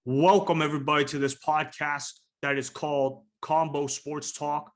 Welcome, everybody, to this podcast that is called Combo Sports Talk.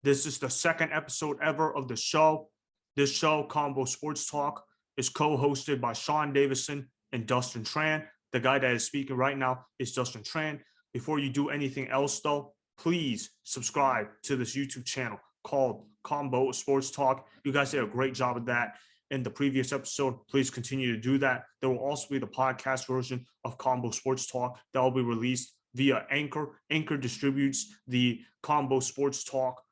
This is the second episode ever of the show. This show, Combo Sports Talk, is co-hosted by Shawn, Davisson, and Dustin Tran. The guy that is speaking right now is Dustin Tran. Before you do anything else, though, please subscribe to this YouTube channel called Combo Sports Talk. You guys did a great job of that in the previous episode. Please continue to do that. There will also be the podcast version of Combo Sports Talk that will be released via Anchor. Anchor distributes the Combo Sports Talk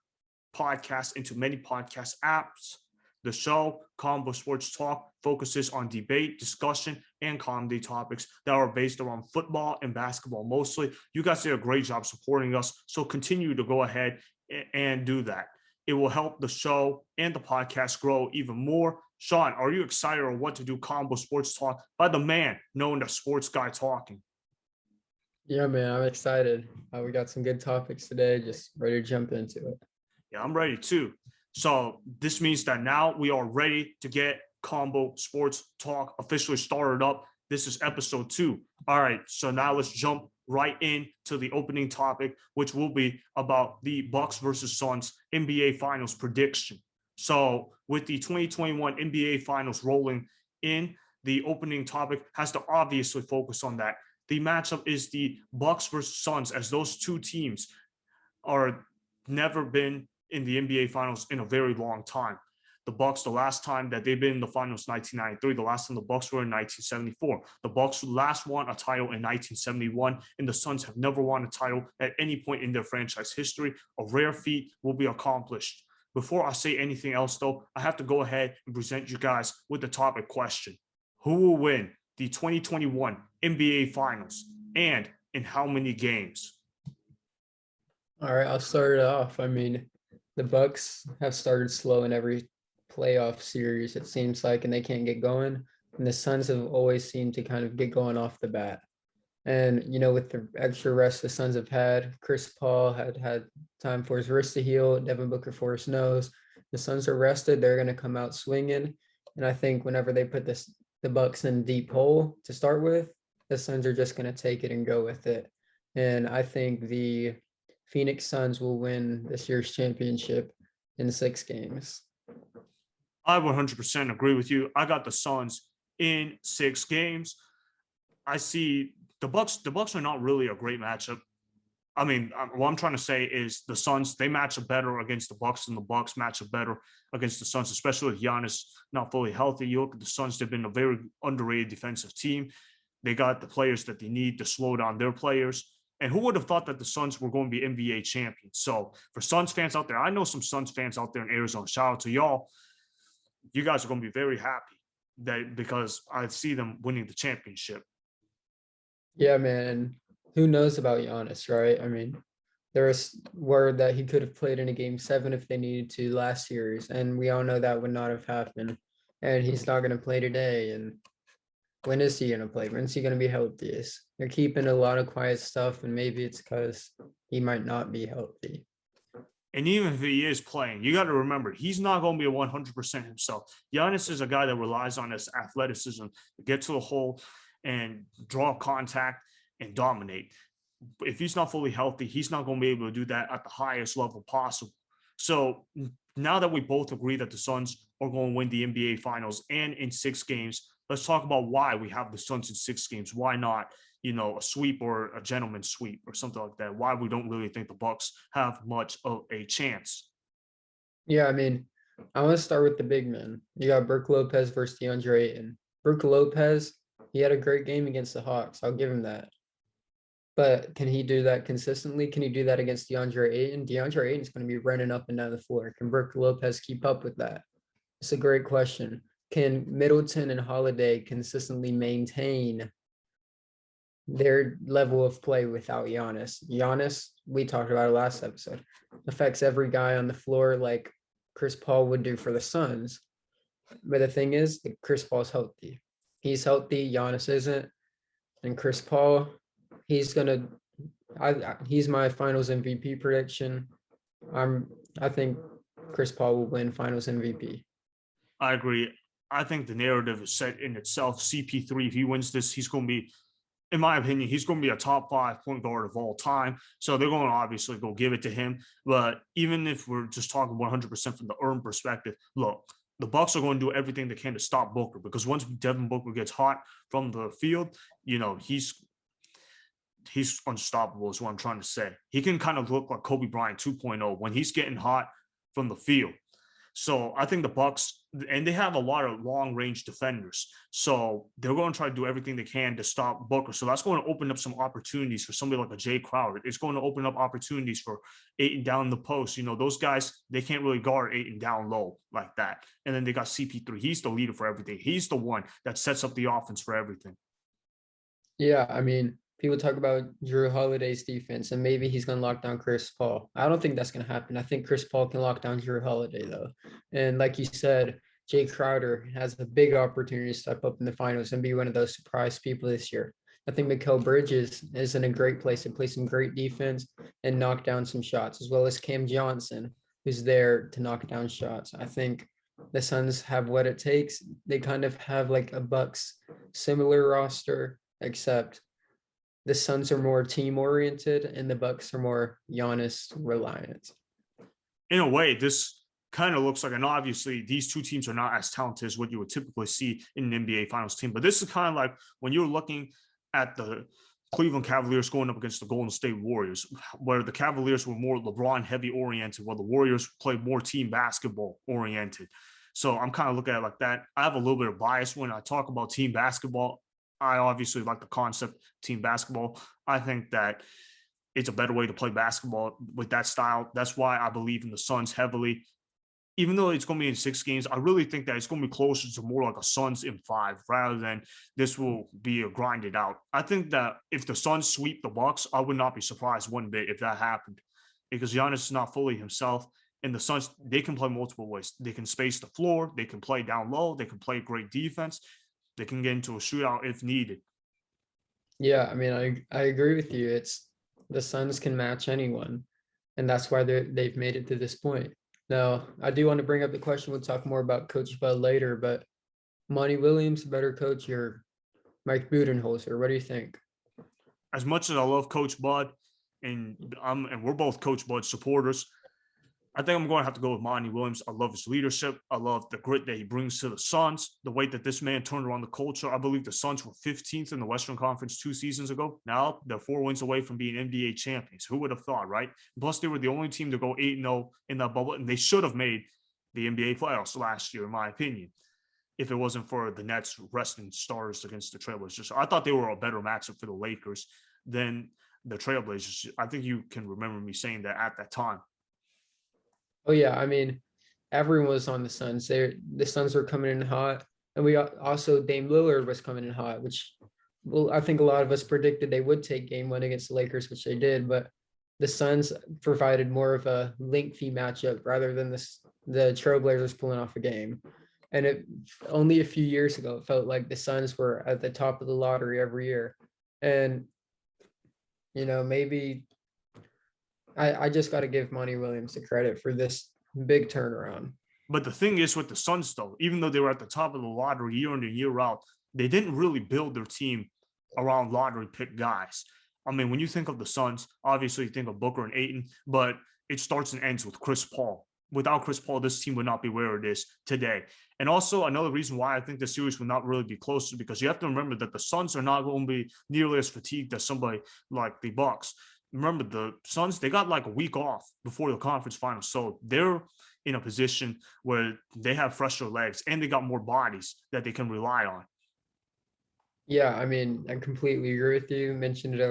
podcast into many podcast apps. The show, Combo Sports Talk, focuses on debate, discussion, and comedy topics that are based around football and basketball mostly. You guys did a great job supporting us, so continue to go ahead and do that. It will help the show and the podcast grow even more. Shawn, are you excited on what to do Combo Sports Talk by the man known as Sports Guy Talking? Yeah, man, I'm excited. We got some good topics today. Just ready to jump into it. Yeah, I'm ready too. So this means that now we are ready to get Combo Sports Talk officially started up. This is episode 2. All right, so now let's jump right into the opening topic, which will be about the Bucks versus Suns NBA Finals prediction. So with the 2021 NBA Finals rolling in, the opening topic has to obviously focus on that. The matchup is the Bucks versus Suns, as those two teams are never been in the NBA Finals in a very long time. The Bucks, the last time that they've been in the finals, 1993. The last time the Bucks were in 1974. The Bucks last won a title in 1971, and the Suns have never won a title at any point in their franchise history. A rare feat will be accomplished. Before I say anything else, though, I have to go ahead and present you guys with the topic question. Who will win the 2021 NBA Finals, and in how many games? All right, I'll start it off. I mean, the Bucks have started slow in every playoff series, it seems like, and they can't get going. And the Suns have always seemed to kind of get going off the bat. And, you know, with the extra rest the Suns have had, Chris Paul had time for his wrist to heal, Devin Booker for his nose. The Suns are rested. They're going to come out swinging. And I think whenever they put the Bucks in deep hole to start with, the Suns are just going to take it and go with it. And I think the Phoenix Suns will win this year's championship in 6 games. I 100% agree with you. I got the Suns in 6 games. I see the Bucks are not really a great matchup. I mean, what I'm trying to say is the Suns, they match up better against the Bucks, and the Bucks match up better against the Suns, especially with Giannis not fully healthy. You look at the Suns, they've been a very underrated defensive team. They got the players that they need to slow down their players. And who would have thought that the Suns were going to be NBA champions? So for Suns fans out there, I know some Suns fans out there in Arizona. Shout out to y'all. You guys are going to be very happy because I see them winning the championship. Yeah, man. Who knows about Giannis, right? I mean, there was word that he could have played in a game 7 if they needed to last series, and we all know that would not have happened. And he's not going to play today. And when is he going to play? When is he going to be healthiest? They're keeping a lot of quiet stuff, and maybe it's because he might not be healthy. And even if he is playing, you got to remember, he's not going to be a 100% himself. Giannis is a guy that relies on his athleticism to get to the hole and draw contact and dominate. If he's not fully healthy, he's not going to be able to do that at the highest level possible. So now that we both agree that the Suns are going to win the NBA Finals and in 6 games, let's talk about why we have the Suns in 6 games. Why not, a sweep or a gentleman's sweep or something like that? Why we don't really think the Bucks have much of a chance? Yeah, I mean, I want to start with the big men. You got Brook Lopez versus DeAndre Ayton. Brook Lopez, he had a great game against the Hawks. I'll give him that. But can he do that consistently? Can he do that against DeAndre Ayton? DeAndre Ayton is going to be running up and down the floor. Can Brook Lopez keep up with that? It's a great question. Can Middleton and Holiday consistently maintain their level of play without Giannis? Giannis, we talked about it last episode, affects every guy on the floor like Chris Paul would do for the Suns. But the thing is, Chris Paul's healthy. He's healthy. Giannis isn't. And Chris Paul, he's my finals MVP prediction. I think Chris Paul will win finals MVP. I agree. I think the narrative is set in itself. CP3, if he wins this, he's going to be in my opinion, he's going to be a top 5 point guard of all time. So they're going to obviously go give it to him. But even if we're just talking 100% from the earn perspective, look, the Bucks are going to do everything they can to stop Booker, because once Devin Booker gets hot from the field, he's unstoppable is what I'm trying to say. He can kind of look like Kobe Bryant 2.0 when he's getting hot from the field. So I think the Bucks, and they have a lot of long range defenders, so they're going to try to do everything they can to stop Booker. So that's going to open up some opportunities for somebody like a Jay Crowder. It's going to open up opportunities for Ayton down the post. Those guys, they can't really guard Ayton down low like that. And then they got CP3. He's the leader for everything. He's the one that sets up the offense for everything. Yeah, I mean, people talk about Drew Holiday's defense, and maybe he's going to lock down Chris Paul. I don't think that's going to happen. I think Chris Paul can lock down Drew Holiday, though. And like you said, Jay Crowder has a big opportunity to step up in the finals and be one of those surprise people this year. I think Mikal Bridges is in a great place to play some great defense and knock down some shots, as well as Cam Johnson, who's there to knock down shots. I think the Suns have what it takes. They kind of have like a Bucks similar roster, except the Suns are more team oriented and the Bucks are more Giannis reliant. In a way, this kind of looks like, and obviously these two teams are not as talented as what you would typically see in an NBA Finals team, but this is kind of like when you're looking at the Cleveland Cavaliers going up against the Golden State Warriors, where the Cavaliers were more LeBron heavy oriented, while the Warriors played more team basketball oriented. So I'm kind of looking at it like that. I have a little bit of bias when I talk about team basketball. I obviously like the concept of team basketball. I think that it's a better way to play basketball with that style. That's why I believe in the Suns heavily. Even though it's going to be in 6 games, I really think that it's going to be closer to more like a Suns in 5 rather than this will be a grinded out. I think that if the Suns sweep the Bucks, I would not be surprised one bit if that happened, because Giannis is not fully himself. And the Suns, they can play multiple ways. They can space the floor. They can play down low. They can play great defense. They can get into a shootout if needed. Yeah, I mean, I agree with you. It's the Suns can match anyone, and that's why they've made it to this point. Now, I do want to bring up the question. We'll talk more about Coach Bud later, but Monty Williams, better coach, or Mike Budenholzer? What do you think? As much as I love Coach Bud, and we're both Coach Bud supporters, I think I'm going to have to go with Monty Williams. I love his leadership. I love the grit that he brings to the Suns, the way that this man turned around the culture. I believe the Suns were 15th in the Western Conference 2 seasons ago. Now they're 4 wins away from being NBA champions. Who would have thought, right? Plus, they were the only team to go 8-0 in that bubble, and they should have made the NBA playoffs last year, in my opinion, if it wasn't for the Nets resting stars against the Trailblazers. I thought they were a better matchup for the Lakers than the Trailblazers. I think you can remember me saying that at that time. Oh yeah, I mean, everyone was on the Suns. The Suns were coming in hot, and we also Dame Lillard was coming in hot, which, well, I think a lot of us predicted they would take Game 1 against the Lakers, which they did. But the Suns provided more of a lengthy matchup rather than the Trailblazers pulling off a game. And it only a few years ago, it felt like the Suns were at the top of the lottery every year, and maybe. I just got to give Monty Williams the credit for this big turnaround. But the thing is with the Suns, though, even though they were at the top of the lottery year in and year out, they didn't really build their team around lottery pick guys. I mean, when you think of the Suns, obviously you think of Booker and Ayton, but it starts and ends with Chris Paul. Without Chris Paul, this team would not be where it is today. And also another reason why I think the series will not really be closer, because you have to remember that the Suns are not going to be nearly as fatigued as somebody like the Bucks. Remember, the Suns, they got like a week off before the conference finals. So they're in a position where they have fresher legs and they got more bodies that they can rely on. Yeah, I mean, I completely agree with you. You mentioned it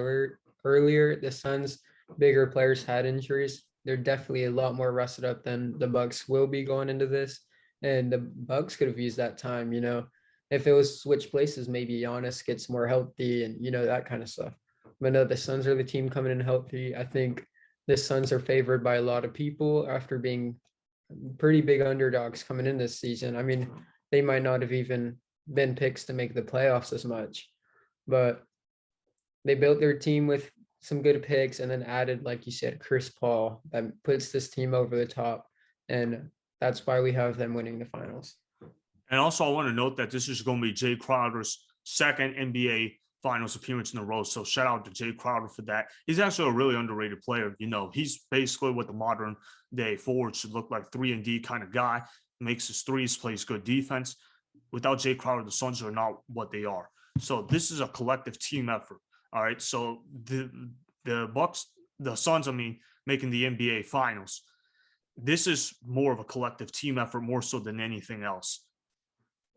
earlier. The Suns' bigger players had injuries. They're definitely a lot more rested up than the Bucks will be going into this. And the Bucks could have used that time, if it was switch places, maybe Giannis gets more healthy and, that kind of stuff. But no, the Suns are the team coming in healthy. I think the Suns are favored by a lot of people after being pretty big underdogs coming in this season. I mean, they might not have even been picks to make the playoffs as much, but they built their team with some good picks and then added, like you said, Chris Paul, that puts this team over the top. And that's why we have them winning the finals. And also, I want to note that this is going to be Jay Crowder's second NBA finals appearance in a row. So shout out to Jay Crowder for that. He's actually a really underrated player. He's basically what the modern day forward should look like, 3-and-D kind of guy, makes his threes, plays good defense. Without Jay Crowder, the Suns are not what they are. So this is a collective team effort. All right. So the Suns, making the NBA finals. This is more of a collective team effort, more so than anything else.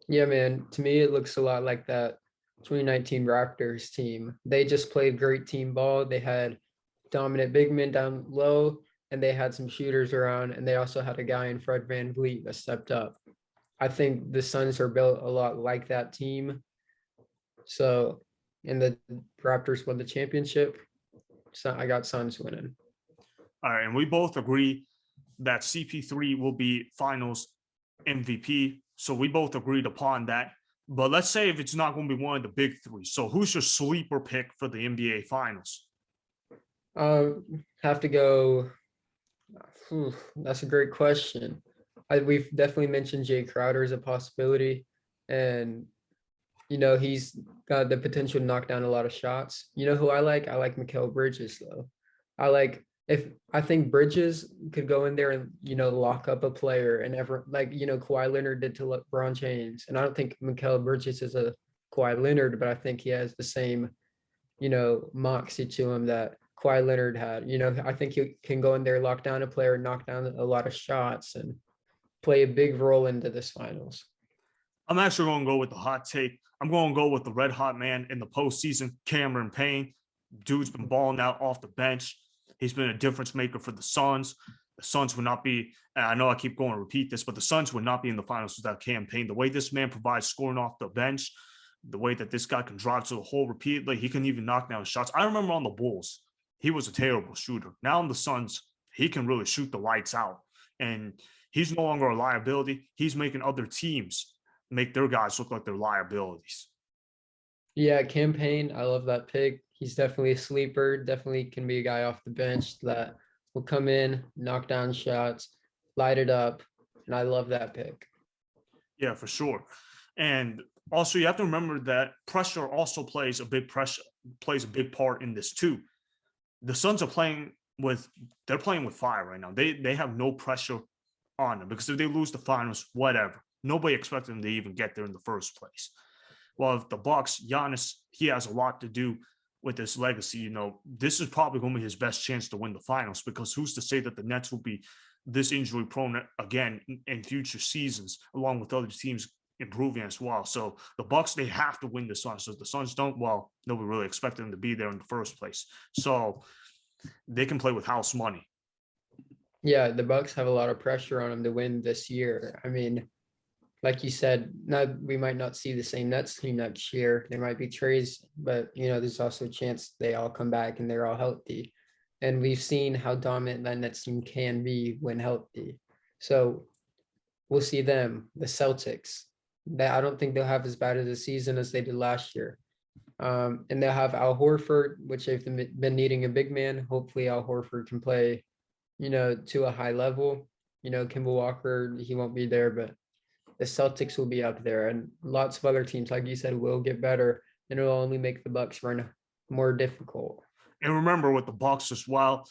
Yeah, man. To me, it looks a lot like that 2019 Raptors team. They just played great team ball. They had dominant big men down low, and they had some shooters around, and they also had a guy in Fred VanVleet that stepped up. I think the Suns are built a lot like that team. So, and the Raptors won the championship. So I got Suns winning. All right. And we both agree that CP3 will be finals MVP. So we both agreed upon that. But let's say if it's not going to be one of the big three. So who's your sleeper pick for the NBA finals? Have to go. That's a great question. We've definitely mentioned Jay Crowder as a possibility. And he's got the potential to knock down a lot of shots. You know who I like? I like Mikal Bridges, though. I think Bridges could go in there and lock up a player and Kawhi Leonard did to LeBron James. And I don't think Mikal Bridges is a Kawhi Leonard, but I think he has the same moxie to him that Kawhi Leonard had. I think he can go in there, lock down a player, knock down a lot of shots, and play a big role into this finals. I'm actually going to go with the hot take. I'm going to go with the red hot man in the postseason, Cameron Payne. Dude's been balling out off the bench. He's been a difference maker for the Suns. The Suns would not be, and I know I keep going to repeat this, but the Suns would not be in the finals without Cam Payne. The way this man provides scoring off the bench, the way that this guy can drive to the hole repeatedly, he can even knock down shots. I remember on the Bulls, he was a terrible shooter. Now in the Suns, he can really shoot the lights out. And he's no longer a liability. He's making other teams make their guys look like they're liabilities. Yeah, Cam Payne, I love that pick. He's definitely a sleeper, definitely can be a guy off the bench that will come in, knock down shots, light it up. And I love that pick. Yeah, for sure. And also you have to remember that pressure also plays a big part in this too. The Suns are playing with fire right now. They have no pressure on them because if they lose the finals, whatever. Nobody expected them to even get there in the first place. Well, if the Bucks, Giannis, he has a lot to do with this legacy. This is probably going to be his best chance to win the finals because who's to say that the Nets will be this injury prone again in future seasons, along with other teams improving as well. So the Bucks, they have to win this one. So if the Suns don't, well, nobody really expected them to be there in the first place. So they can play with house money. Yeah, the Bucks have a lot of pressure on them to win this year. Like you said, we might not see the same Nets team next year. There might be trades, but there's also a chance they all come back and they're all healthy. And we've seen how dominant that Nets team can be when healthy. So we'll see them, the Celtics. That I don't think they'll have as bad of a season as they did last year. And they'll have Al Horford, which they've been needing a big man. Hopefully Al Horford can play, to a high level. Kemba Walker, he won't be there, but the Celtics will be up there, and lots of other teams, like you said, will get better, and it'll only make the Bucks run more difficult. And remember, with the Bucks as well,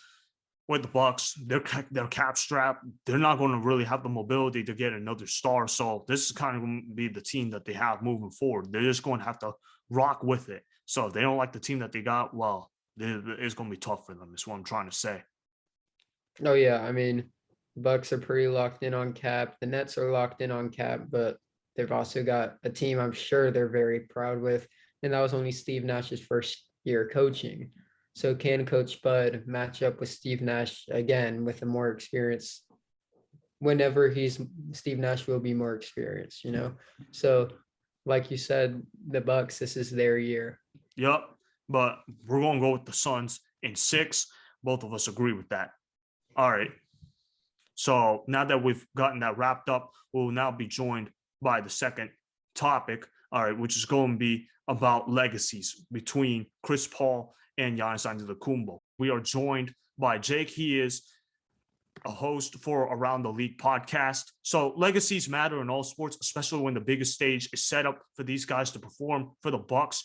their cap strap, they're not going to really have the mobility to get another star. So this is kind of going to be the team that they have moving forward. They're just going to have to rock with it. So if they don't like the team that they got, well, it's going to be tough for them. Is what I'm trying to say. Oh yeah, Bucks are pretty locked in on cap. The Nets are locked in on cap, but they've also got a team I'm sure they're very proud with. And that was only Steve Nash's first year coaching. So can Coach Bud match up with Steve Nash again with a more experience? Whenever Steve Nash will be more experienced, So like you said, the Bucks, this is their year. Yep. But we're going to go with the Suns in 6. Both of us agree with that. All right. So now that we've gotten that wrapped up, we'll now be joined by the second topic, all right, which is going to be about legacies between Chris Paul and Giannis Antetokounmpo. We are joined by Jake. He is a host for Around the League podcast. So legacies matter in all sports, especially when the biggest stage is set up for these guys to perform. For the Bucks,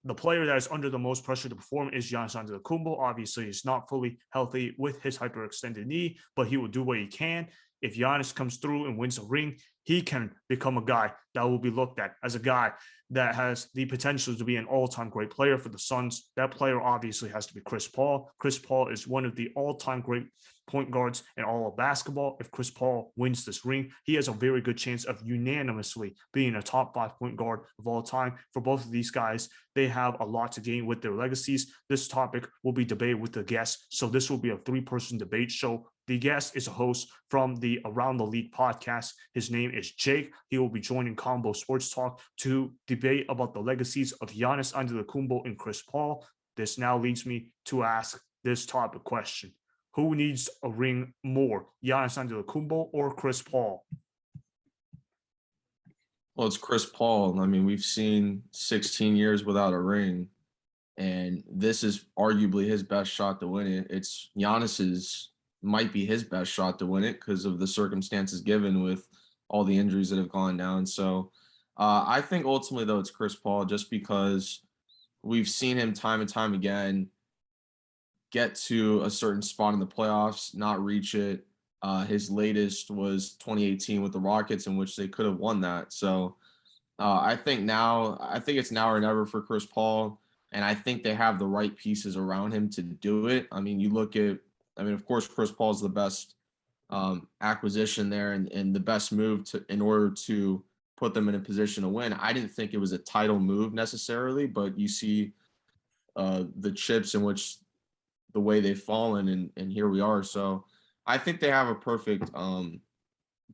the player that is under the most pressure to perform is Giannis Antetokounmpo. Obviously, he's not fully healthy with his hyperextended knee, but he will do what he can. If Giannis comes through and wins a ring, he can become a guy that will be looked at as a guy that has the potential to be an all-time great player for the Suns. That player obviously has to be Chris Paul. Chris Paul is one of the all-time great point guards in all of basketball. If Chris Paul wins this ring, he has a very good chance of unanimously being a top 5 point guard of all time. For both of these guys, they have a lot to gain with their legacies. This topic will be debated with the guests, so this will be a 3-person debate show. The guest is a host from the Around the League podcast. His name is Jake. He will be joining Combo Sports Talk to debate about the legacies of Giannis Antetokounmpo and Chris Paul. This now leads me to ask this topic question. Who needs a ring more, Giannis Antetokounmpo or Chris Paul? Well, it's Chris Paul. I mean, we've seen 16 years without a ring, and this is arguably his best shot to win it. It's Giannis's might be his best shot to win it because of the circumstances given with all the injuries that have gone down. So I think ultimately, though, it's Chris Paul just because we've seen him time and time again get to a certain spot in the playoffs, not reach it. His latest was 2018 with the Rockets, in which they could have won that. So I think it's now or never for Chris Paul. And I think they have the right pieces around him to do it. I mean, of course, Chris Paul is the best acquisition there and the best move in order to put them in a position to win. I didn't think it was a title move necessarily, but you see the chips in which the way they've fallen, and here we are. So I think they have a perfect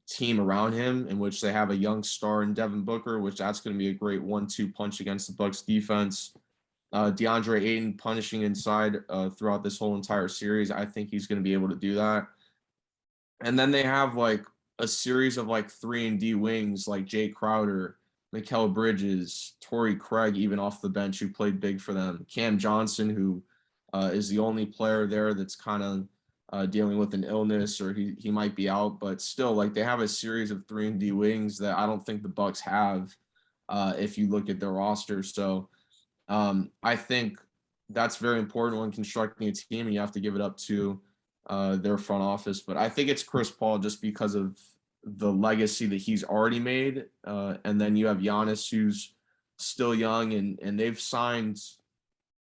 team around him in which they have a young star in Devin Booker, which that's going to be a great 1-2 punch against the Bucks defense. DeAndre Ayton punishing inside throughout this whole entire series. I think he's going to be able to do that. And then they have like a series of like 3-and-D wings like Jay Crowder, Mikal Bridges, Torrey Craig, even off the bench, who played big for them. Cam Johnson, who is the only player there that's kind of dealing with an illness, or he might be out, but still, like, they have a series of 3-and-D wings that I don't think the Bucks have if you look at their roster. So I think that's very important when constructing a team, and you have to give it up to their front office. But I think it's Chris Paul just because of the legacy that he's already made. And then you have Giannis, who's still young, and they've signed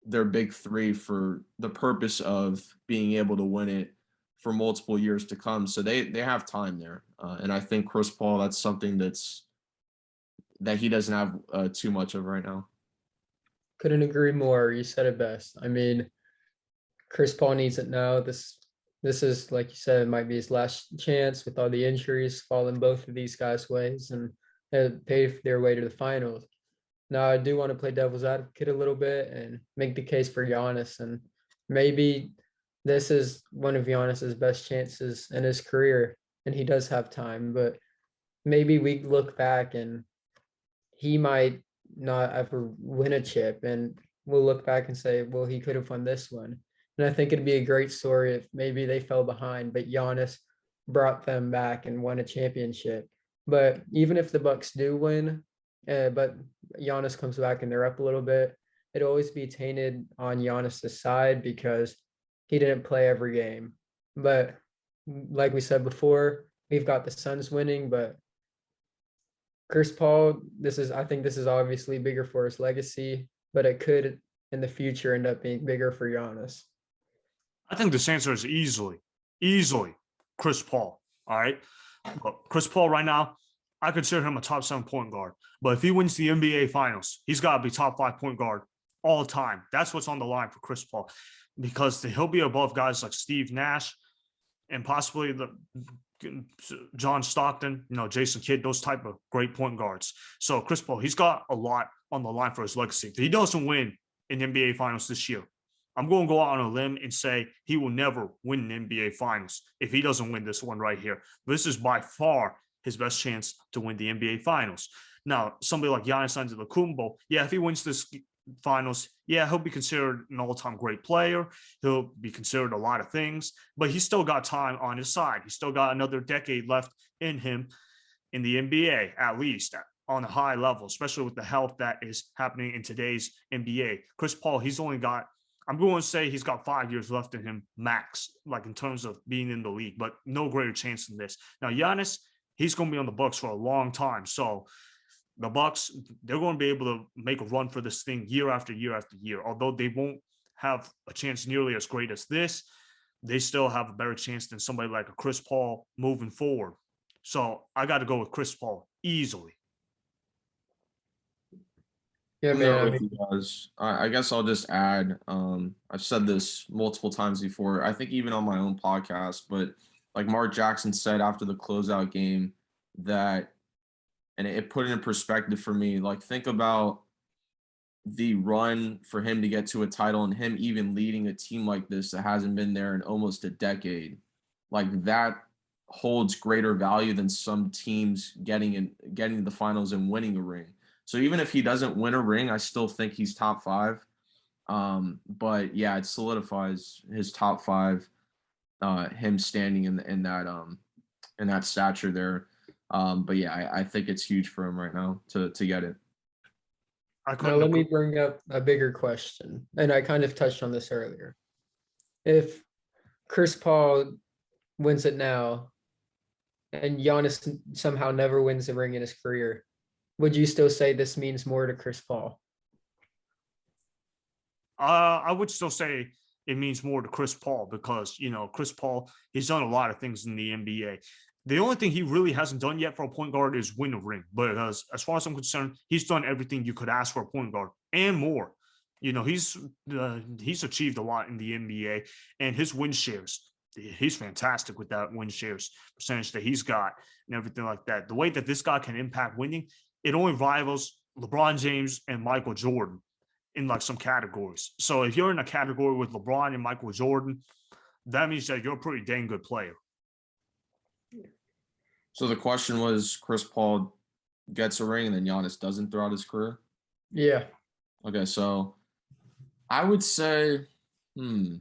their big three for the purpose of being able to win it for multiple years to come. So they have time there. And I think Chris Paul, that's something that he doesn't have too much of right now. Couldn't agree more. You said it best. I mean, Chris Paul needs it now. This is, like you said, it might be his last chance with all the injuries falling both of these guys' ways, and paved their way to the finals. Now, I do want to play devil's advocate a little bit and make the case for Giannis, and maybe this is one of Giannis's best chances in his career, and he does have time, but maybe we look back and he might not ever win a chip, and we'll look back and say, well, he could have won this one. And I think it'd be a great story if maybe they fell behind, but Giannis brought them back and won a championship. But even if the Bucks do win, but Giannis comes back and they're up a little bit, it'd always be tainted on Giannis' side because he didn't play every game. But like we said before, we've got the Suns winning, but Chris Paul, I think this is obviously bigger for his legacy, but it could in the future end up being bigger for Giannis. I think this answer is easily Chris Paul. All right. But Chris Paul right now, I consider him a top 7 point guard. But if he wins the NBA Finals, he's got to be top 5 point guard all time. That's what's on the line for Chris Paul, because he'll be above guys like Steve Nash and possibly John Stockton, Jason Kidd, those type of great point guards. So Chris Paul, he's got a lot on the line for his legacy. If he doesn't win an NBA Finals this year, I'm going to go out on a limb and say he will never win an NBA Finals if he doesn't win this one right here. This is by far his best chance to win the NBA Finals. Now, somebody like Giannis Antetokounmpo, yeah, if he wins this Finals, yeah, he'll be considered an all-time great player. He'll be considered a lot of things, but he's still got time on his side. He's still got another decade left in him in the NBA, at least. on a high level, especially with the health that is happening in today's NBA. Chris Paul, he's only got, I'm going to say he's got 5 years left in him max, like in terms of being in the league, but no greater chance than this. Now, Giannis, he's going to be on the Bucks for a long time. So the Bucks, they're going to be able to make a run for this thing year after year after year. Although they won't have a chance nearly as great as this, they still have a better chance than somebody like a Chris Paul moving forward. So I got to go with Chris Paul easily. Yeah, I'm man. there I with mean, you guys. I guess I'll just add. I've said this multiple times before. I think even on my own podcast, but like Mark Jackson said after the closeout game, that, and it put it in perspective for me. Like, think about the run for him to get to a title and him even leading a team like this that hasn't been there in almost a decade. Like, that holds greater value than some teams getting to the finals and winning a ring. So even if he doesn't win a ring, I still think he's top 5. But yeah, it solidifies his top 5, him standing in that stature there. But yeah, I think it's huge for him right now to get it. now let me bring up a bigger question, and I kind of touched on this earlier. If Chris Paul wins it now, and Giannis somehow never wins a ring in his career, would you still say this means more to Chris Paul? I would still say it means more to Chris Paul because, Chris Paul, he's done a lot of things in the NBA. The only thing he really hasn't done yet for a point guard is win a ring. But as far as I'm concerned, he's done everything you could ask for a point guard and more. He's achieved a lot in the NBA, and his win shares, he's fantastic with that win shares percentage that he's got and everything like that. The way that this guy can impact winning, it only rivals LeBron James and Michael Jordan in like some categories. So if you're in a category with LeBron and Michael Jordan, that means that you're a pretty dang good player. So the question was, Chris Paul gets a ring and then Giannis doesn't throughout his career? Yeah. Okay, so I would say, I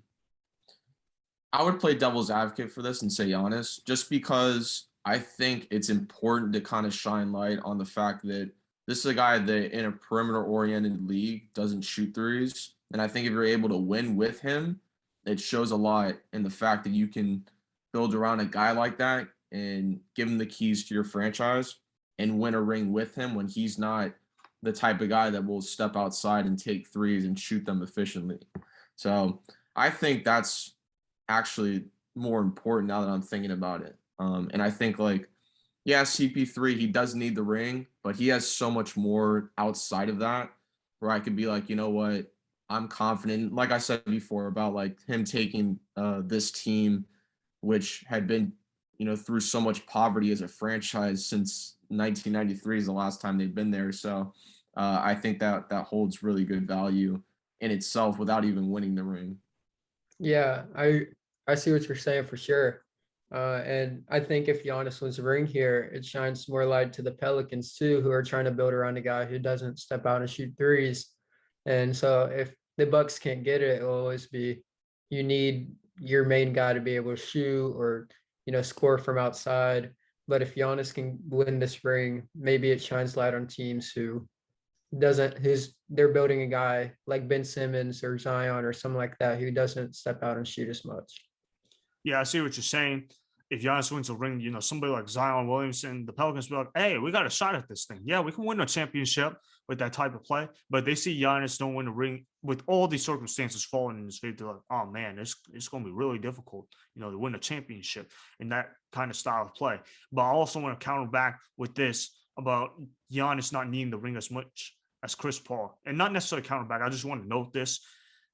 would play devil's advocate for this and say Giannis, just because I think it's important to kind of shine light on the fact that this is a guy that in a perimeter-oriented league doesn't shoot threes. And I think if you're able to win with him, it shows a lot in the fact that you can build around a guy like that and give him the keys to your franchise and win a ring with him when he's not the type of guy that will step outside and take threes and shoot them efficiently. So I think that's actually more important now that I'm thinking about it. And I think, like, yeah, CP3, he does need the ring, but he has so much more outside of that where I could be like, you know what, I'm confident. Like I said before about like him taking this team, which had been, through so much poverty as a franchise since 1993 is the last time they've been there. So I think that holds really good value in itself without even winning the ring. Yeah, I see what you're saying for sure. And I think if Giannis wins a ring here, it shines more light to the Pelicans too, who are trying to build around a guy who doesn't step out and shoot threes. And so if the Bucks can't get it, it'll always be you need your main guy to be able to shoot or score from outside. But if Giannis can win this ring, maybe it shines light on teams who's they're building a guy like Ben Simmons or Zion or something like that who doesn't step out and shoot as much. Yeah, I see what you're saying. If Giannis wins a ring, somebody like Zion Williamson, the Pelicans be like, hey, we got a shot at this thing. Yeah, we can win a championship with that type of play. But they see Giannis don't win a ring with all these circumstances falling in his favor. They're like, oh, man, it's going to be really difficult, to win a championship in that kind of style of play. But I also want to counter back with this about Giannis not needing the ring as much as Chris Paul. And not necessarily counter back. I just want to note this.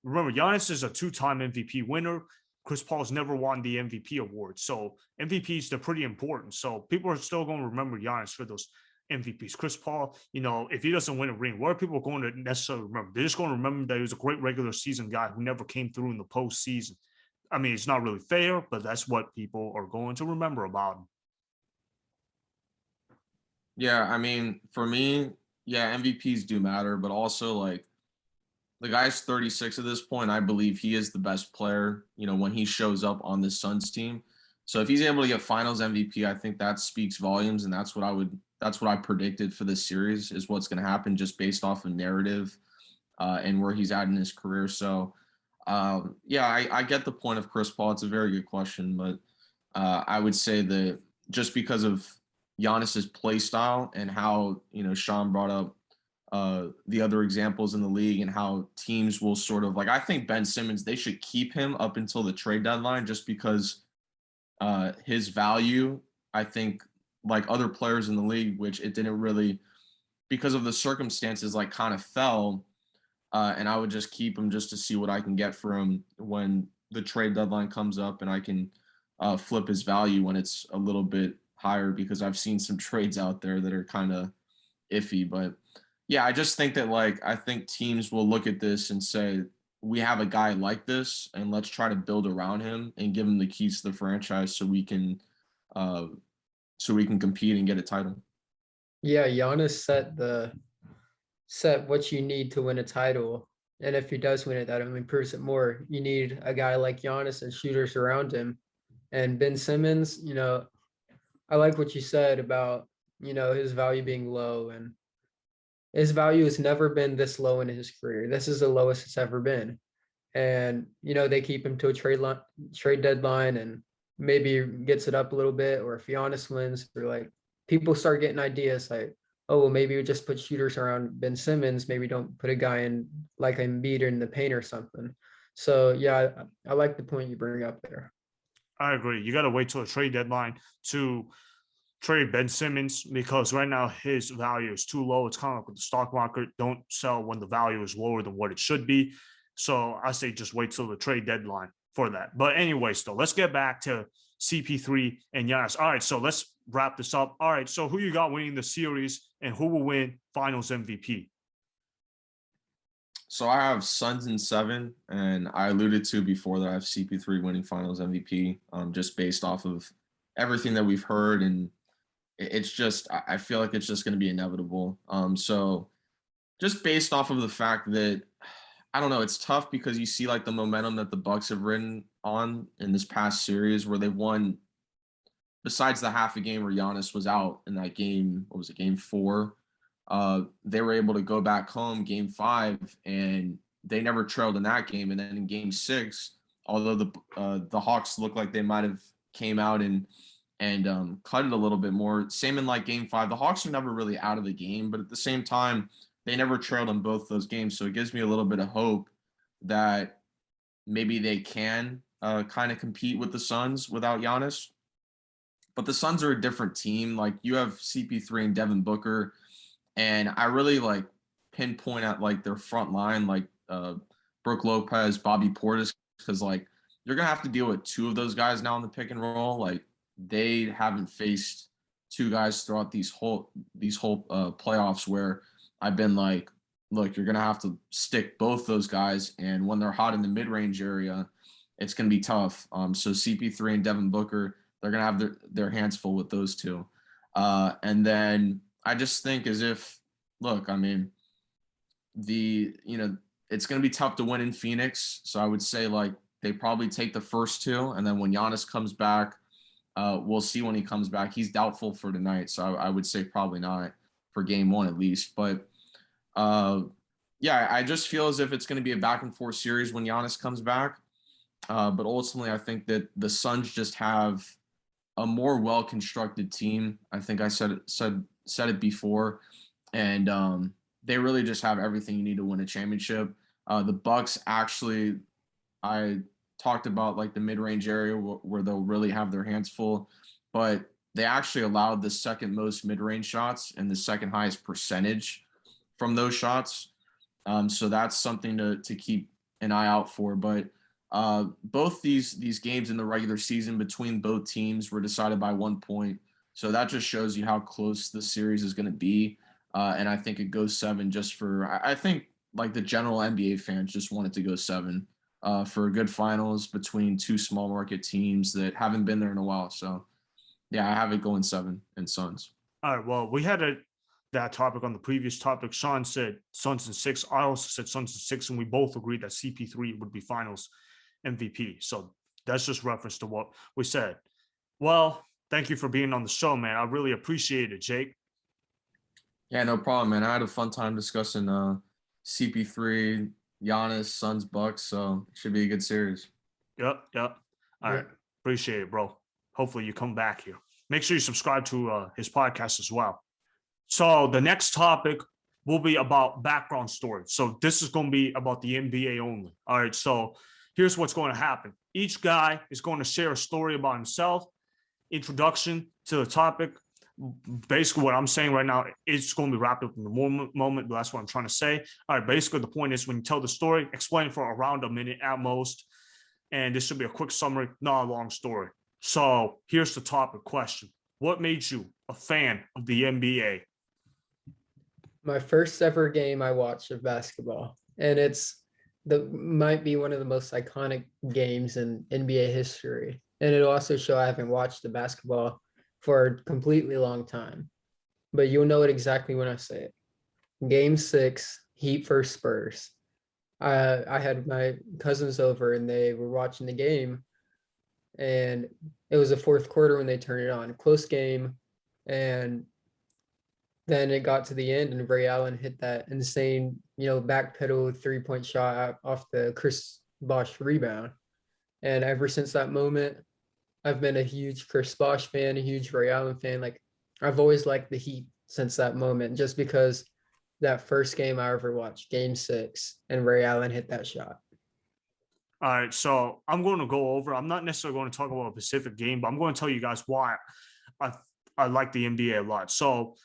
Remember, Giannis is a 2-time MVP winner. Chris Paul's never won the MVP award. So MVPs, they're pretty important. So people are still going to remember Giannis for those MVPs. Chris Paul, if he doesn't win a ring, what are people going to necessarily remember? They're just going to remember that he was a great regular season guy who never came through in the postseason. I mean, it's not really fair, but that's what people are going to remember about him. Yeah, I mean, for me, yeah, MVPs do matter, but also like the guy's 36 at this point. I believe he is the best player, when he shows up on the Suns team. So if he's able to get finals MVP, I think that speaks volumes. And that's that's what I predicted for this series is what's going to happen just based off of narrative and where he's at in his career. So, yeah, I get the point of Chris Paul. It's a very good question, but I would say that just because of Giannis's play style and how, Shawn brought up the other examples in the league and how teams will sort of like, I think Ben Simmons, they should keep him up until the trade deadline just because his value, I think, like other players in the league, which it didn't really, because of the circumstances, like kind of fell. And I would just keep him just to see what I can get for him when the trade deadline comes up and I can flip his value when it's a little bit higher because I've seen some trades out there that are kind of iffy. But yeah, I just think that I think teams will look at this and say, we have a guy like this and let's try to build around him and give him the keys to the franchise so we can compete and get a title. Yeah, Giannis set what you need to win a title. And if he does win it, that only proves it more. You need a guy like Giannis and shooters around him. And Ben Simmons, I like what you said about, his value being low, and his value has never been this low in his career. This is the lowest it's ever been. And, they keep him to a trade deadline and maybe gets it up a little bit, or if Giannis wins, or people start getting ideas like, oh, well, maybe we just put shooters around Ben Simmons. Maybe don't put a guy in like Embiid in the paint or something. So yeah, I like the point you bring up there. I agree. You got to wait till the trade deadline to trade Ben Simmons because right now his value is too low. It's kind of like with the stock market. Don't sell when the value is lower than what it should be. So I say just wait till the trade deadline for that. But anyways, though, let's get back to CP3 and Giannis. All right, so let's wrap this up. All right, so who you got winning the series and who will win Finals MVP? So I have Suns in 7, and I alluded to before that I have CP3 winning Finals MVP, just based off of everything that we've heard, and it's just I feel like it's just going to be inevitable. So just based off of the fact that I don't know, it's tough because you see the momentum that the Bucks have ridden on in this past series where they won. Besides the half a game where Giannis was out in that game, what was it, game 4? They were able to go back home game 5 and they never trailed in that game. And then in game 6, although the Hawks looked like they might have came out and cut it a little bit more. Same in game 5, the Hawks were never really out of the game, but at the same time, they never trailed in both those games. So it gives me a little bit of hope that maybe they can kind of compete with the Suns without Giannis. But the Suns are a different team. You have CP3 and Devin Booker, and I really pinpoint at their front line, Brook Lopez, Bobby Portis, because you're gonna have to deal with 2 of those guys now in the pick and roll. They haven't faced 2 guys throughout these whole playoffs where I've been look, you're gonna have to stick both those guys, and when they're hot in the mid range area, it's gonna be tough. So CP3 and Devin Booker, they're going to have their hands full with those 2. And then I just think it's going to be tough to win in Phoenix. So I would say they probably take the first 2. And then when Giannis comes back, we'll see when he comes back. He's doubtful for tonight. So I would say probably not for game 1 at least. But yeah, I just feel as if it's going to be a back and forth series when Giannis comes back. But ultimately, I think that the Suns just have a more well-constructed team. I think I said it before, and they really just have everything you need to win a championship. The Bucks actually, I talked about the mid-range area where they'll really have their hands full, but they actually allowed the second most mid-range shots and the second highest percentage from those shots. So that's something to keep an eye out for. But both these games in the regular season between both teams were decided by 1 point. So that just shows you how close the series is going to be. And I think it goes 7 just for, I think the general NBA fans just want it to go 7 for a good finals between 2 small market teams that haven't been there in a while. So yeah, I have it going 7 in Suns. All right. Well, we had that topic on the previous topic. Shawn said Suns in 6. I also said Suns in 6, and we both agreed that CP3 would be Finals MVP. So that's just reference to what we said. Well, thank you for being on the show, man. I really appreciate it, Jake. Yeah, no problem, man. I had a fun time discussing CP3, Giannis, Suns, Bucks, so it should be a good series. Yep, yep. All Yeah. right. Appreciate it, bro. Hopefully you come back here. Make sure you subscribe to his podcast as well. So the next topic will be about background story. So this is going to be about the NBA only. All right. So here's what's going to happen. Each guy is going to share a story about himself, introduction to the topic. Basically, what I'm saying right now, it's going to be wrapped up in the moment, but that's what I'm trying to say. All right. Basically, the point is when you tell the story, explain for around a minute at most. And this should be a quick summary, not a long story. So here's the topic question. What made you a fan of the NBA? My first ever game I watched of basketball, and it's the might be one of the most iconic games in NBA history. And it'll also show I haven't watched the basketball for a completely long time, but you'll know it exactly when I say it. Game 6, Heat versus Spurs. I had my cousins over and they were watching the game, and it was the fourth quarter when they turned it on. Close game, and then it got to the end, and Ray Allen hit that insane, backpedal 3-point shot off the Chris Bosh rebound. And ever since that moment, I've been a huge Chris Bosh fan, a huge Ray Allen fan. Like, I've always liked the Heat since that moment, just because that first game I ever watched, Game 6, and Ray Allen hit that shot. All right, so I'm going to go over. I'm not necessarily going to talk about a specific game, but I'm going to tell you guys why I like the NBA a lot. So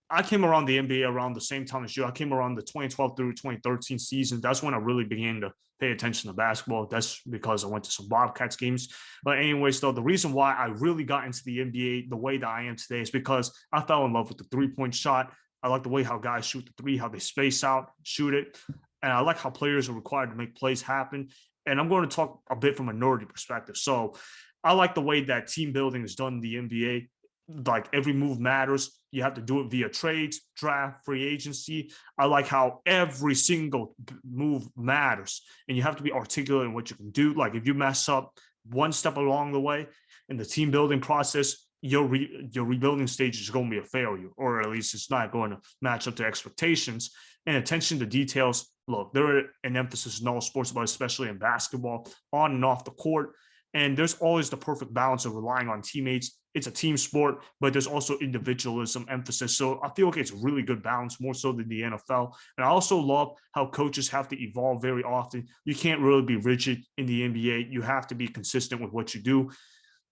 I came around the NBA around the same time as you. I came around the 2012 through 2013 season. That's when I really began to pay attention to basketball. That's because I went to some Bobcats games. But anyways, though, the reason why I really got into the NBA the way that I am today is because I fell in love with the 3-point shot. I like the way how guys shoot the three, how they space out, shoot it. And I like how players are required to make plays happen. And I'm going to talk a bit from a nerdy perspective. So I like the way that team building is done in the NBA. Like every move matters. You have to do it via trades, draft, free agency. I like how every single move matters, and you have to be articulate in what you can do. Like if you mess up one step along the way in the team building process, your rebuilding stage is going to be a failure, or at least it's not going to match up to expectations. And attention to details. Look, there are an emphasis in all sports, but especially in basketball, on and off the court. And there's always the perfect balance of relying on teammates. It's a team sport, but there's also individualism emphasis. So I feel like it's a really good balance, more so than the NFL. And I also love how coaches have to evolve very often. You can't really be rigid in the NBA. You have to be consistent with what you do.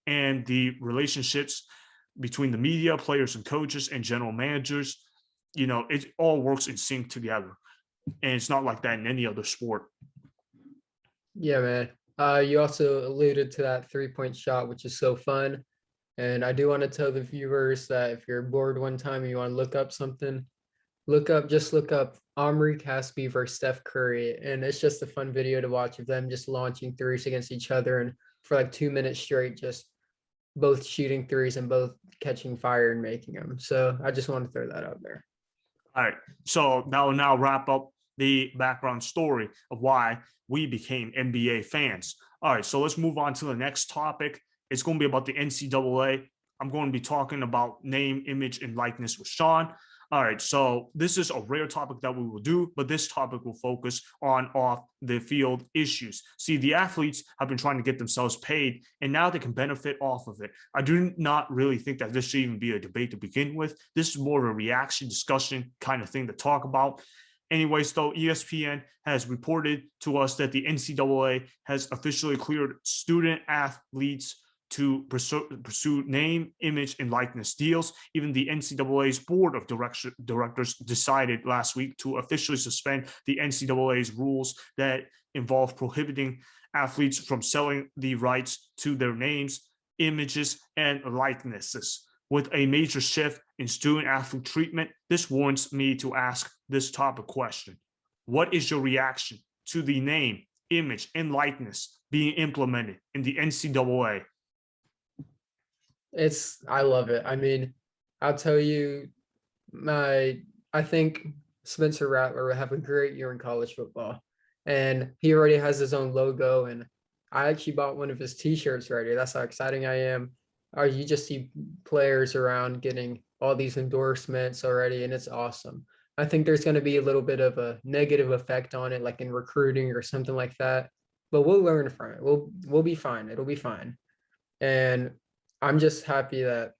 And the relationships between the media, players and coaches, and general managers, it all works in sync together. And it's not like that in any other sport. Yeah, man. You also alluded to that 3-point shot, which is so fun. And I do want to tell the viewers that if you're bored one time and you want to look up something, look up Omri Caspi versus Steph Curry. And it's just a fun video to watch of them just launching threes against each other. And for like 2 minutes straight, just both shooting threes and both catching fire and making them. So I just want to throw that out there. All right. So that will now wrap up the background story of why we became NBA fans. All right. So let's move on to the next topic. It's going to be about the NCAA. I'm going to be talking about name, image, and likeness with Shawn. All right. So this is a rare topic that we will do, but this topic will focus on off the field issues. See, the athletes have been trying to get themselves paid, and now they can benefit off of it. I do not really think that this should even be a debate to begin with. This is more of a reaction discussion kind of thing to talk about. Anyways, though, ESPN has reported to us that the NCAA has officially cleared student athletes to pursue name, image, and likeness deals. Even the NCAA's board of directors decided last week to officially suspend the NCAA's rules that involve prohibiting athletes from selling the rights to their names, images, and likenesses. With a major shift in student-athlete treatment, this warrants me to ask this topic question. What is your reaction to the name, image, and likeness being implemented in the NCAA? I love it. I mean, I'll tell you, I think Spencer Rattler will have a great year in college football. And he already has his own logo. And I actually bought one of his t-shirts already. That's how exciting I am. you just see players around getting all these endorsements already, and it's awesome. I think there's going to be a little bit of a negative effect on it, like in recruiting or something like that. But we'll learn from it. We'll be fine. It'll be fine. And I'm just happy that,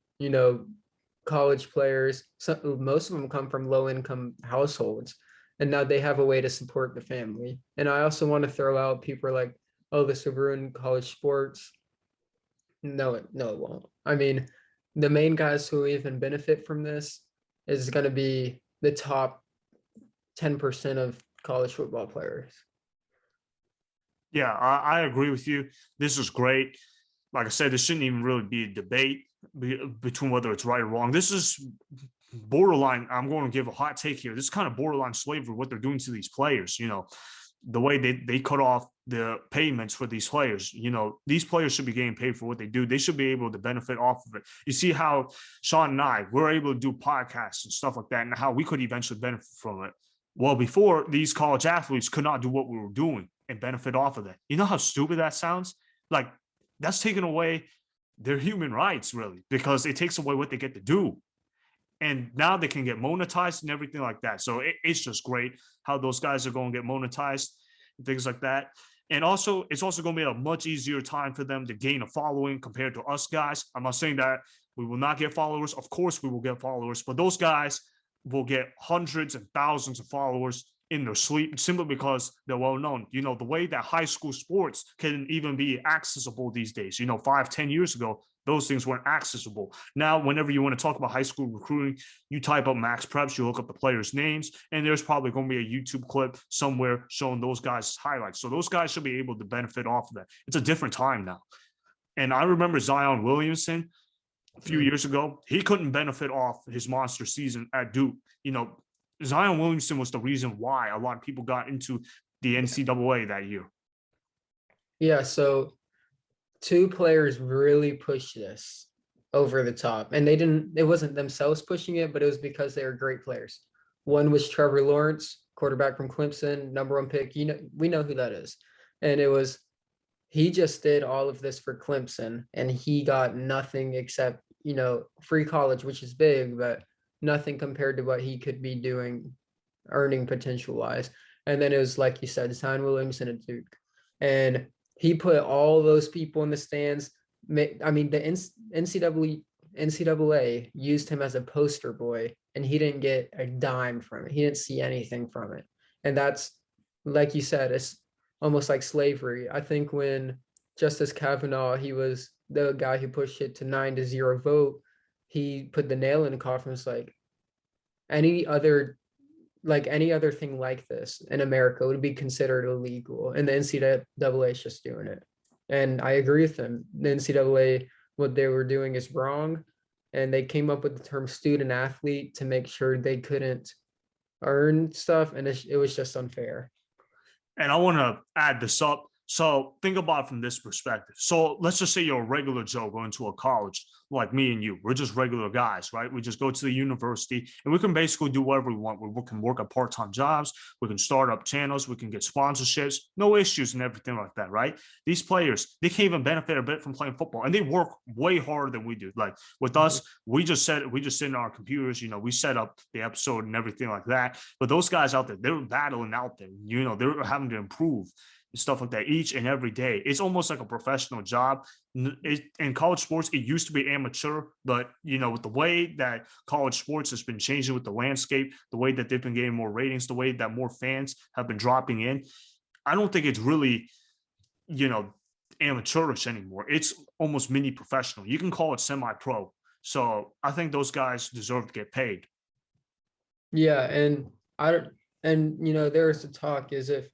college players, most of them come from low income households, and now they have a way to support the family. And I also want to throw out people are like, oh, this will ruin college sports. No, it won't. I mean, the main guys who even benefit from this is going to be the top 10% of college football players. Yeah, I agree with you. This is great. Like I said, this shouldn't even really be a debate between whether it's right or wrong. This is borderline. I'm going to give a hot take here. This is kind of borderline slavery, what they're doing to these players. The way they cut off the payments for these players. These players should be getting paid for what they do. They should be able to benefit off of it. You see how Shawn and I were able to do podcasts and stuff like that, and how we could eventually benefit from it. Well, before, these college athletes could not do what we were doing and benefit off of that. You know how stupid that sounds? Like, that's taking away their human rights, really, because it takes away what they get to do. And now they can get monetized and everything like that. So it's just great how those guys are going to get monetized and things like that. And also, it's also going to be a much easier time for them to gain a following compared to us guys. I'm not saying that we will not get followers. Of course, we will get followers, but those guys will get hundreds and thousands of followers in their sleep simply because they're well known. The way that high school sports can even be accessible these days, 5-10 years ago, those things weren't accessible. Now, whenever you want to talk about high school recruiting, you type up Max Preps, you look up the players' names, and there's probably going to be a YouTube clip somewhere showing those guys' highlights. So those guys should be able to benefit off of that. It's a different time now. And I remember Zion Williamson a few years ago. He couldn't benefit off his monster season at Duke. Zion Williamson was the reason why a lot of people got into the NCAA that year. Yeah, so two players really pushed this over the top, and it wasn't themselves pushing it, but it was because they were great players. One was Trevor Lawrence, quarterback from Clemson, #1 pick. We know who that is. And he just did all of this for Clemson, and he got nothing except, free college, which is big, but nothing compared to what he could be doing, earning potential wise. And then it was, like you said, Zion Williamson at Duke. And he put all those people in the stands. I mean, the NCAA used him as a poster boy, and he didn't get a dime from it. He didn't see anything from it. And that's, like you said, it's almost like slavery. I think when Justice Kavanaugh, he was the guy who pushed it to 9-0 vote, he put the nail in the coffin. It's like any other thing like this in America would be considered illegal, and the NCAA is just doing it. And I agree with them. The NCAA, what they were doing is wrong, and they came up with the term student athlete to make sure they couldn't earn stuff, and it was just unfair. And I want to add this up. So think about it from this perspective. So let's just say you're a regular Joe going to a college like me and you. We're just regular guys, right? We just go to the university and we can basically do whatever we want. We can work at part-time jobs. We can start up channels. We can get sponsorships, no issues and everything like that, right? These players, they can even benefit a bit from playing football, and they work way harder than we do. Like with us, we just sit in our computers, we set up the episode and everything like that. But those guys out there, they're battling out there, they're having to improve stuff like that each and every day. It's almost like a professional job. In college sports, it used to be amateur, but with the way that college sports has been changing with the landscape, the way that they've been getting more ratings, the way that more fans have been dropping in, I don't think it's really amateurish anymore. It's almost mini professional. You can call it semi-pro. So I think those guys deserve to get paid. Yeah, and there's the talk is if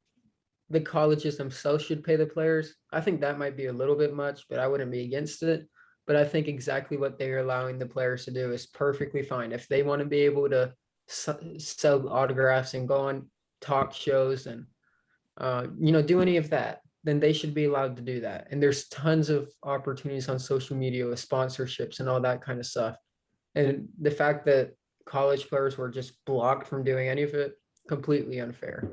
the colleges themselves should pay the players. I think that might be a little bit much, but I wouldn't be against it. But I think exactly what they're allowing the players to do is perfectly fine. If they want to be able to sell autographs and go on talk shows and, do any of that, then they should be allowed to do that. And there's tons of opportunities on social media with sponsorships and all that kind of stuff. And the fact that college players were just blocked from doing any of it, completely unfair.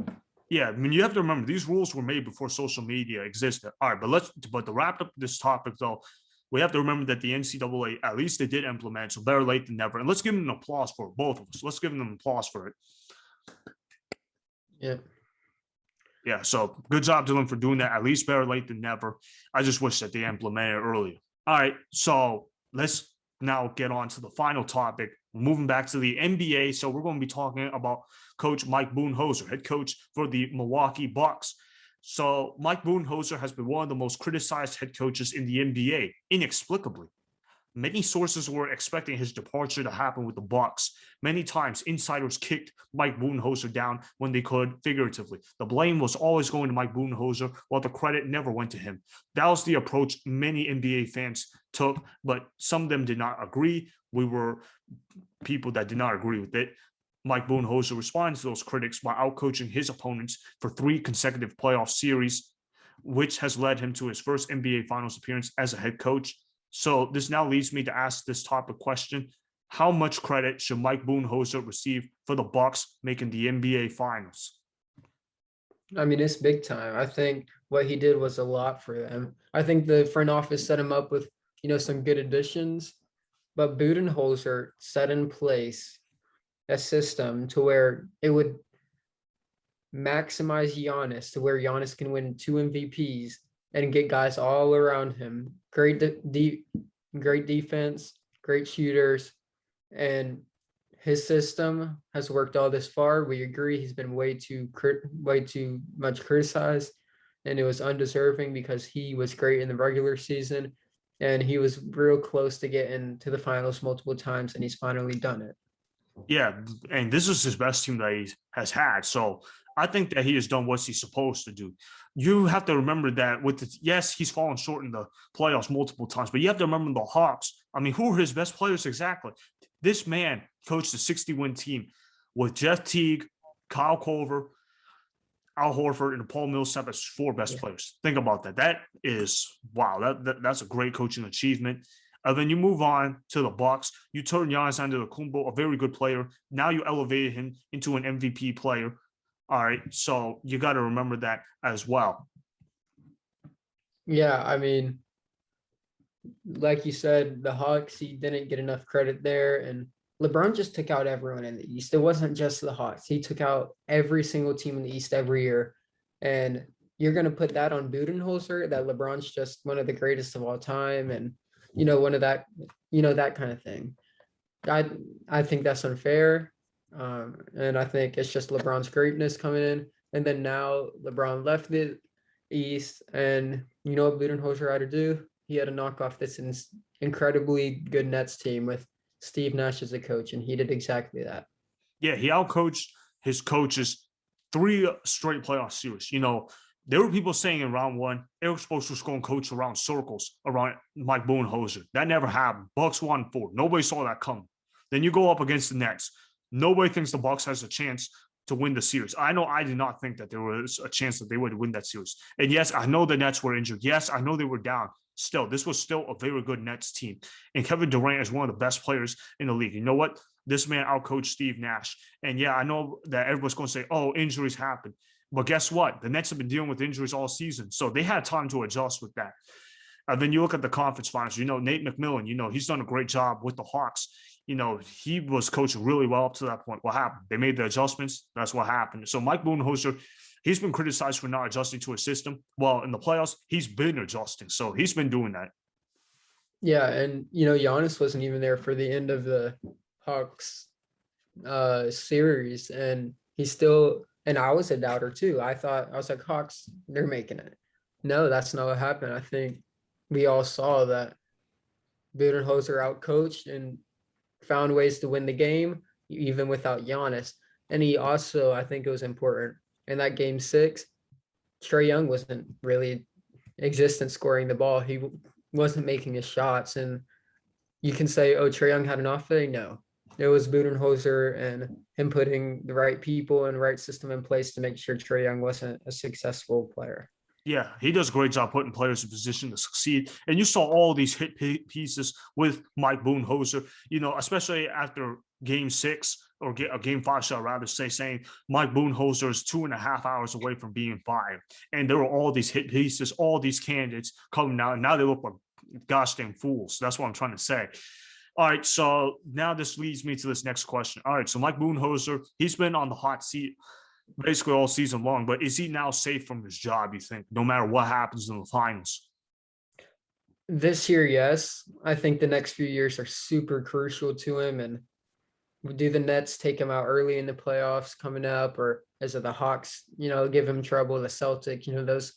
Yeah, I mean, you have to remember these rules were made before social media existed. All right, but to wrap up this topic though, we have to remember that the NCAA, at least they did implement, so better late than never. And let's give them an applause for both of us. Let's give them an applause for it. Yeah. Yeah, so good job, Dylan, for doing that. At least better late than never. I just wish that they implemented it earlier. All right, so let's now get on to the final topic. Moving back to the NBA, so we're going to be talking about Coach Mike Budenholzer, head coach for the Milwaukee Bucks. So Mike Budenholzer has been one of the most criticized head coaches in the NBA, inexplicably. Many sources were expecting his departure to happen with the Bucks. Many times, insiders kicked Mike Budenholzer down when they could, figuratively. The blame was always going to Mike Budenholzer, while the credit never went to him. That was the approach many NBA fans took, but some of them did not agree. We were people that did not agree with it. Mike Budenholzer responded to those critics by outcoaching his opponents for 3 consecutive playoff series, which has led him to his first NBA Finals appearance as a head coach. So this now leads me to ask this topic question: how much credit should Mike Budenholzer receive for the Bucks making the NBA Finals? I mean, it's big time. I think what he did was a lot for them. I think the front office set him up with, some good additions, but Budenholzer set in place a system to where it would maximize Giannis, to where Giannis can win 2 MVPs and get guys all around him. Great defense, great shooters, and his system has worked all this far. We agree he's been way too much criticized, and it was undeserving because he was great in the regular season, and he was real close to getting to the finals multiple times, and he's finally done it. Yeah, and this is his best team that he has had. So I think that he has done what he's supposed to do. You have to remember that yes, he's fallen short in the playoffs multiple times, but you have to remember the Hawks. I mean, who are his best players exactly? This man coached a 60-win team with Jeff Teague, Kyle Korver, Al Horford, and Paul Millsap as 4 best players. Think about that. That is, wow, that's a great coaching achievement. And then you move on to the Bucks. You turn Giannis Antetokounmpo, a very good player. Now you elevated him into an MVP player. All right, so you got to remember that as well. Yeah, I mean, like you said, the Hawks, he didn't get enough credit there, and LeBron just took out everyone in the East. It wasn't just the Hawks. He took out every single team in the East every year, and you're going to put that on Budenholzer, that LeBron's just one of the greatest of all time, and one of that, that kind of thing. I think that's unfair. And I think it's just LeBron's greatness coming in. And then now LeBron left the East, and you know what Budenholzer had to do? He had to knock off this incredibly good Nets team with Steve Nash as a coach, and he did exactly that. Yeah, he outcoached his coaches 3 straight playoff series. There were people saying in round 1, Eric Spoelstra was going to coach around circles around Mike Budenholzer. That never happened. Bucks won 4. Nobody saw that coming. Then you go up against the Nets. Nobody thinks the Bucks has a chance to win the series. I know I did not think that there was a chance that they would win that series. And yes, I know the Nets were injured. Yes, I know they were down. Still, this was still a very good Nets team. And Kevin Durant is one of the best players in the league. You know what? This man outcoached Steve Nash. And yeah, I know that everyone's going to say, oh, injuries happen. But guess what? The Nets have been dealing with injuries all season. So they had time to adjust with that. And then you look at the conference finals, Nate McMillan, he's done a great job with the Hawks. He was coaching really well up to that point. What happened? They made the adjustments. That's what happened. So Mike Budenholzer, he's been criticized for not adjusting to a system. Well, in the playoffs, he's been adjusting. So he's been doing that. Yeah, and, Giannis wasn't even there for the end of the Hawks series, and he still – and I was a doubter too. I was like, Hawks, they're making it. No, that's not what happened. I think we all saw that Budenholzer outcoached and found ways to win the game, even without Giannis. And he also, I think it was important, in that game 6, Trae Young wasn't really existent scoring the ball. He wasn't making his shots. And you can say, oh, Trae Young had an off day. No. It was Budenholzer and him putting the right people and right system in place to make sure Trae Young wasn't a successful player. Yeah, he does a great job putting players in position to succeed. And you saw all these hit pieces with Mike Budenholzer, especially after game 6 or game 5, shall I rather say, saying Mike Budenholzer is 2.5 hours away from being fired. And there were all these hit pieces, all these candidates coming out. And now they look like gosh dang fools. That's what I'm trying to say. All right, so now this leads me to this next question. All right, so Mike Budenholzer, he's been on the hot seat basically all season long, but is he now safe from his job, you think, no matter what happens in the finals? This year, yes. I think the next few years are super crucial to him. And do the Nets take him out early in the playoffs coming up, or is it the Hawks, give him trouble, the Celtics, those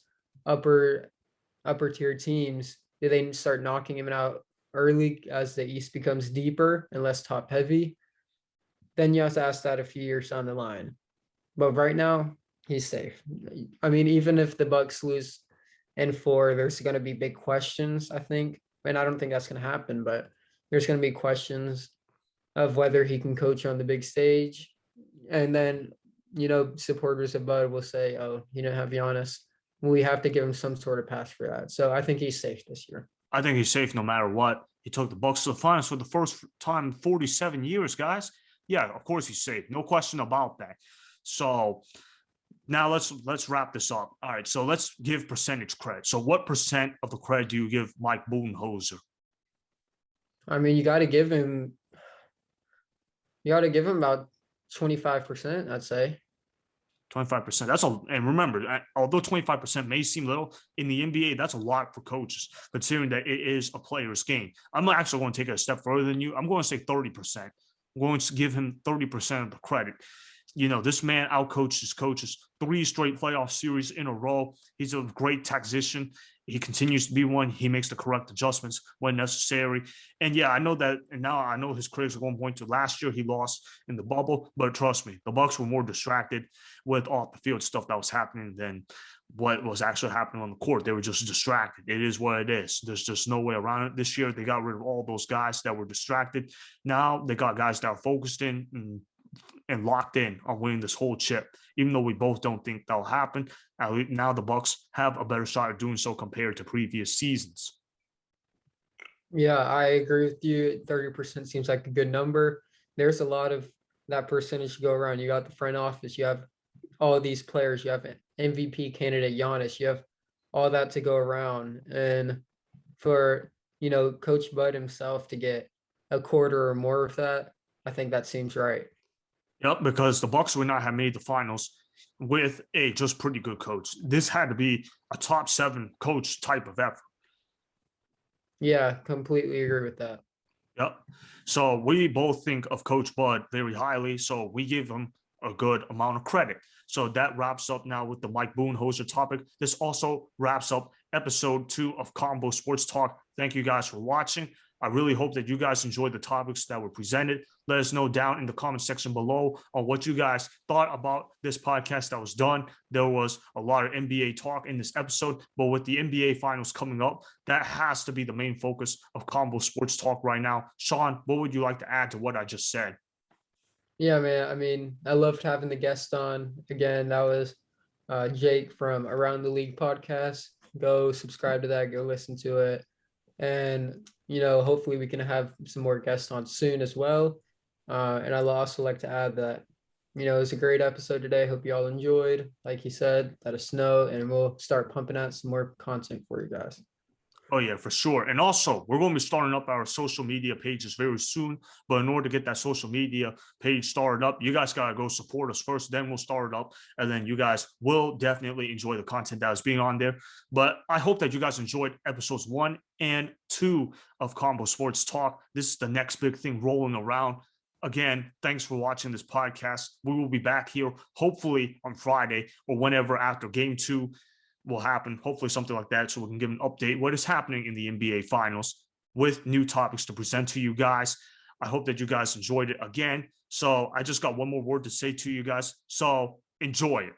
upper tier teams, do they start knocking him out early as the East becomes deeper and less top heavy? Then you have to ask that a few years down the line. But right now, he's safe. I mean, even if the Bucks lose in 4, there's going to be big questions, I think. And I don't think that's going to happen, but there's going to be questions of whether he can coach on the big stage. And then, supporters of Bud will say, oh, he didn't have Giannis. We have to give him some sort of pass for that. So I think he's safe this year. I think he's safe no matter what. He took the Bucks to the finals for the first time in 47 years, guys. Yeah, of course he's safe. No question about that. So now let's wrap this up. All right, so let's give percentage credit. So what percent of the credit do you give Mike Budenholzer? I mean, you got to give him about 25%, I'd say. 25%. That's all. And remember, although 25% may seem little in the NBA, that's a lot for coaches, considering that it is a player's game. I'm actually going to take it a step further than you. I'm going to say 30%. I'm going to give him 30% of the credit. This man outcoached his coaches 3 straight playoff series in a row. He's a great tactician. He continues to be one. He makes the correct adjustments when necessary. And yeah, I know that. And now I know his critics are going to point to last year he lost in the bubble. But trust me, the Bucks were more distracted with off the field stuff that was happening than what was actually happening on the court. They were just distracted. It is what it is. There's just no way around it. This year, they got rid of all those guys that were distracted. Now they got guys that are focused in and locked in on winning this whole chip, even though we both don't think that'll happen. Now the Bucks have a better shot at doing so compared to previous seasons. Yeah, I agree with you. 30% seems like a good number. There's a lot of that percentage to go around. You got the front office, you have all of these players, you have an MVP candidate, Giannis, you have all that to go around. And for, Coach Bud himself to get a quarter or more of that, I think that seems right. Yep, because the Bucks would not have made the finals with a just pretty good coach. This had to be a top 7 coach type of effort. Yeah, completely agree with that. Yep. So we both think of Coach Bud very highly. So we give him a good amount of credit. So that wraps up now with the Mike Budenholzer topic. This also wraps up episode 2 of Combo Sports Talk. Thank you guys for watching. I really hope that you guys enjoyed the topics that were presented. Let us know down in the comment section below on what you guys thought about this podcast that was done. There was a lot of NBA talk in this episode, but with the NBA finals coming up, that has to be the main focus of Combo Sports Talk right now. Shawn, what would you like to add to what I just said? Yeah, man. I mean, I loved having the guest on. Again, that was Jake from Around the League podcast. Go subscribe to that. Go listen to it. And, hopefully we can have some more guests on soon as well. And I'd also like to add that, it was a great episode today. Hope you all enjoyed. Like he said, let us know, and we'll start pumping out some more content for you guys. Oh, yeah, for sure. And also, we're going to be starting up our social media pages very soon. But in order to get that social media page started up, you guys got to go support us first. Then we'll start it up. And then you guys will definitely enjoy the content that is being on there. But I hope that you guys enjoyed episodes 1 and 2 of Combo Sports Talk. This is the next big thing rolling around. Again, thanks for watching this podcast. We will be back here hopefully on Friday or whenever after game 2 will happen, hopefully something like that, so we can give an update what is happening in the NBA finals with new topics to present to you guys. I hope that you guys enjoyed it again. So I just got one more word to say to you guys. So enjoy it.